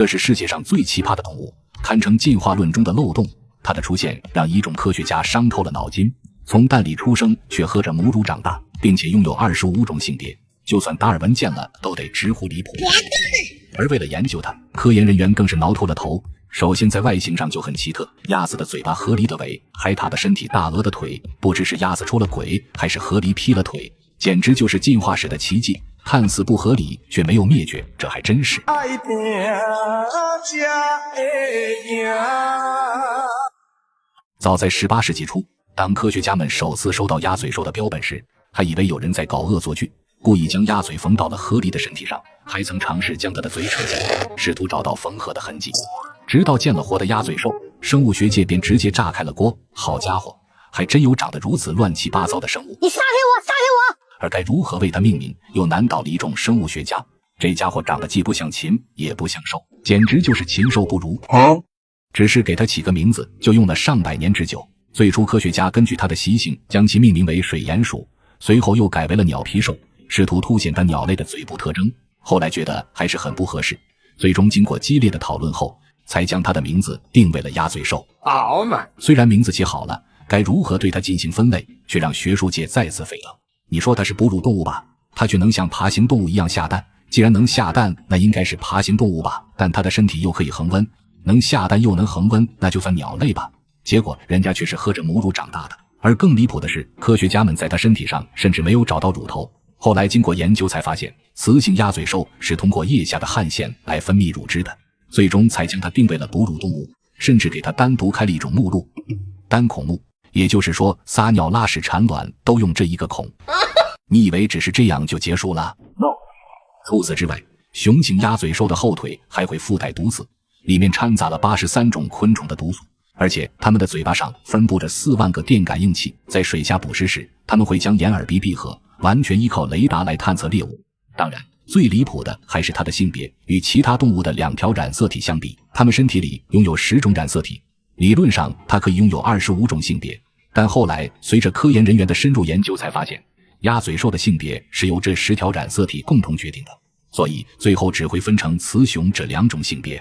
這是世界上最奇葩的動物，堪稱进化論中的漏洞。它的出現讓一众科学家傷透了腦筋。從蛋裡出生却喝着母乳長大，并且擁有25種性別，就算達爾文見了都得直呼離譜。而為了研究它，科研人員更是撓透了頭。首先在外形上就很奇特，鴨子的嘴巴，河狸的尾，海獺的身體，大鵝的腿，不知是鴨子出了軌還是河狸劈了腿，簡直就是進化史的奇蹟。看似不合理却沒有滅絕，這還真是。早在18世紀初，當科學家們首次收到鴨嘴獸的標本時，還以為有人在搞惡作劇，故意將鴨嘴縫到了河狸的身體上，還曾嘗試將它的嘴扯下來，試圖找到縫合的痕跡。直到見了活的鴨嘴獸，生物学界便直接炸開了鍋。好家伙，還真有長得如此亂七八糟的生物！你撒给我，撒给我！而該如何為它命名，又難倒了一众生物學家。這家伙長得既不像禽，也不像獸，簡直就是禽獸不如。只是給它起個名字，就用了上百年之久。最初科學家根據它的習性，將其命名為水鼹鼠，隨後又改為了鳥皮獸，試圖凸顯它鳥類的嘴部特徵。後來覺得還是很不合適，最終經過激烈的討論後，才將它的名字定為了鴨嘴獸。雖然名字起好了，該如何對它進行分類，卻讓學術界再次沸騰。你說它是哺乳動物吧，它卻能像爬行動物一樣下蛋。既然能下蛋，那應該是爬行動物吧，但它的身体又可以恆溫，能下蛋又能恆溫，那就算鳥類吧。結果人家卻是喝着母乳長大的。而更離譜的是，科學家們在它身體上甚至沒有找到乳頭。後來經過研究才發現，雌性鴨嘴獸是通過腋下的汗腺來分泌乳汁的，最終才將它定為了哺乳動物，甚至給它單獨開了一種目錄，单孔目，也就是說撒尿拉屎產卵都用這一個孔。你以為只是這樣就結束了？ No。 除此之外，雄性鴨嘴獸的後腿還會附帶毒刺，裡面摻雜了83種昆蟲的毒素，而且它們的嘴巴上分布着4萬個電感应器，在水下捕食時，它們會将眼耳鼻闭合，完全依靠雷達來探測獵物。當然，最離譜的還是它的性別，與其他動物的2條染色體相比，它們身體裡擁有10種染色體，理論上它可以擁有25種性別，但後來隨着科研人員的深入研究才發現，鴨嘴獸的性別是由這10條染色體共同決定的，所以最後只會分成雌雄這2種性別。